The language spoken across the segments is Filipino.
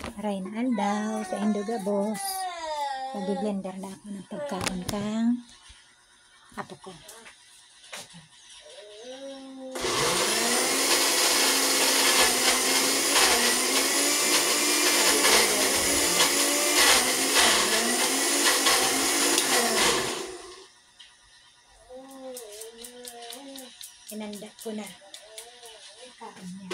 Aray na aldaw sa Indogabos. Mag-blender na ako ng pagkaon kang apo ko. Inanda ko na pagkaon niya.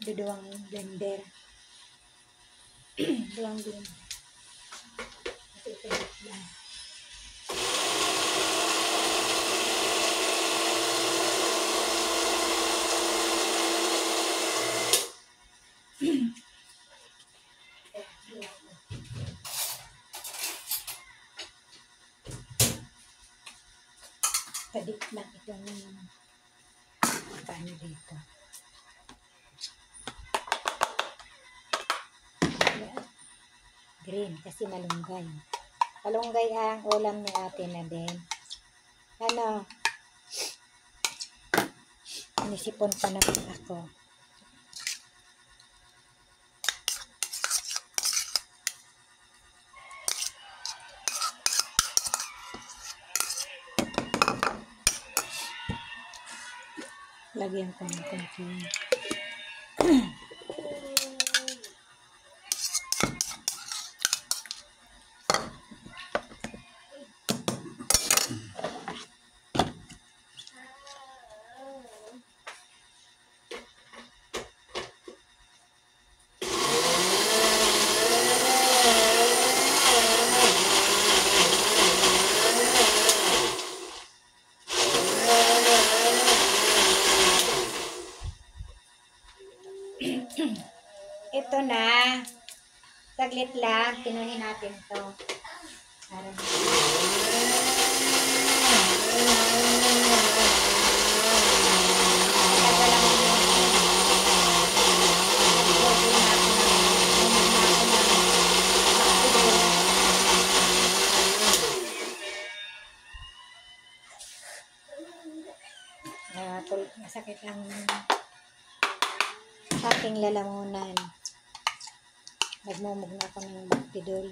Duduwang blender. Duduwang blender. Ito lang. Kadip lang itong paano dito. Green kasi malunggay. Malunggay ang ulam ni ate na din. Ano? Inisipon pa na ako. Lagyan ko ng konting ito na. Saglit lang. Pinuhin natin to. Para masakit ang aking lalamunan. Nagmumug na ako ng Bactidol.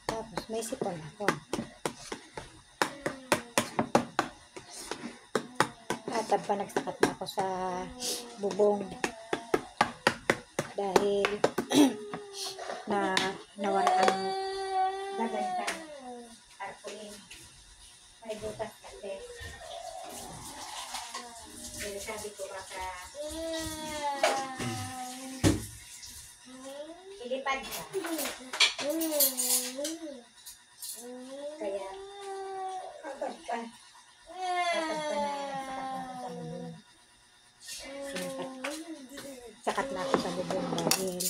Tapos may sipon ako. At panagsakat na ako sa bubong. Dahil nawala ang gaganda. Arpulin. May butas kasi. Pero sabi ko baka ilipad ka. Kaya agad pa na sakat na ako sa bubong dahil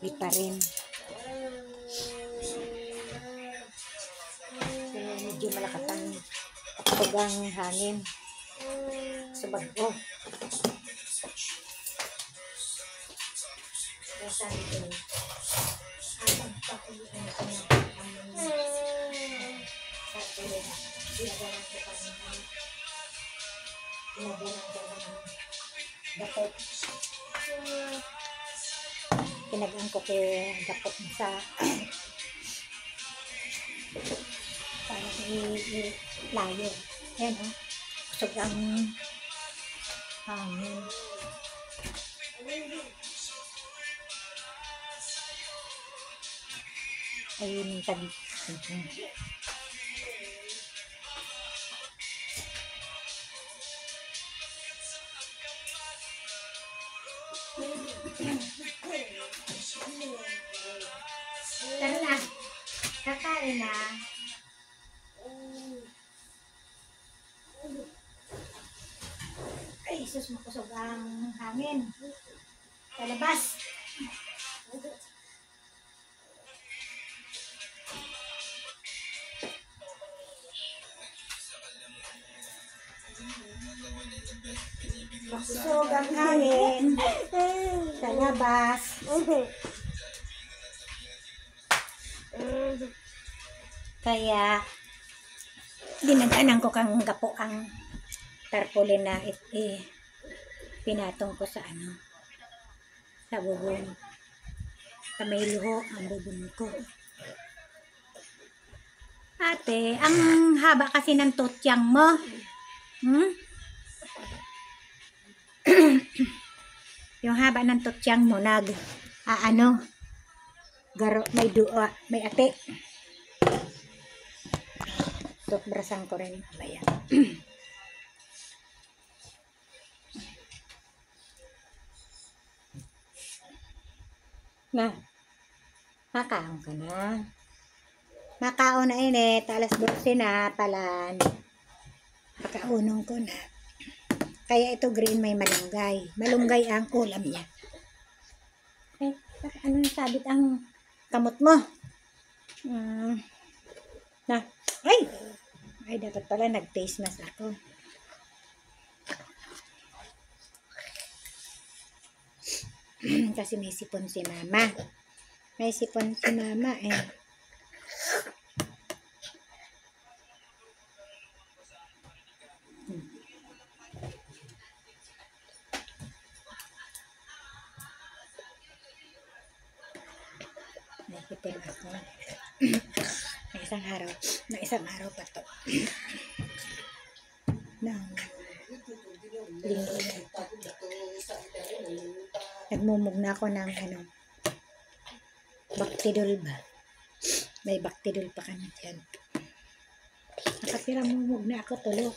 di pa rin. Medyo malakas ang tugang hangin sa bago. Kaya sabi ko, dapot. Pinagaan ko kay dapot sa para i-layo. Ayan o. Kusog ang hangin. Ayun yung tabi. Tara na. Kakain na. Ay, sus, makusog ang hangin. Palabas. Makusog ang hangin sa labas. Kaya, dinadanan ko kang gapo ang tarpaulin na pinatong ko sa sa bubong. Kamay luho ang bubong ko. Ate, ang haba kasi ng tutyang mo. Yung haba ng tutyang mo garo, may duwa, may ate. Toothbrushan ko rin. Ayan. Na, makaon ka na. Makaon na init, alas 12 na palan. Pakaunong ko na. Kaya ito green may malunggay. Malunggay ang ulam niya. Eh, ano sabit ang kamot mo? Ay, dapat pala nag-face mask ako. Kasi may sipon si mama. May sipon si mama eh. May sipon ako. na isang araw pa to. Linggo na ito. Nagmumug na ako ng baktidol ba? May baktidol pa kami dyan. Nakatira mumug na ako tulo.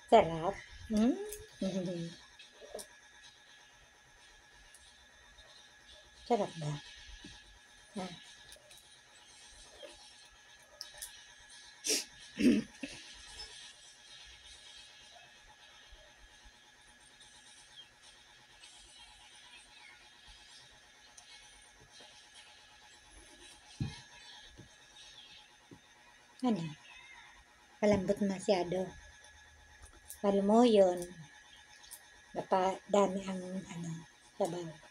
Sarap. Sarap ba? Palambot masyado. Palo mo yun. Napadami ang sabaw.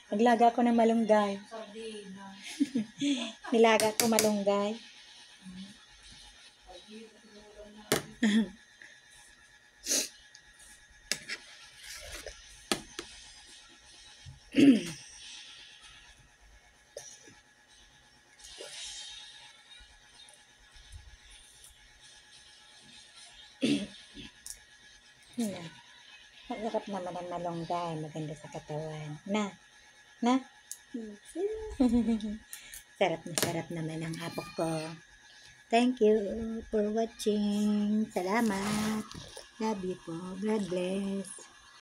Naglaga ko ng malunggay. Nilaga ko malunggay. Yan. Masarap naman ang malunggay. Maganda sa katawan. Na? Sarap naman ang apok ko. Thank you for watching. Salamat. Love you po. God bless.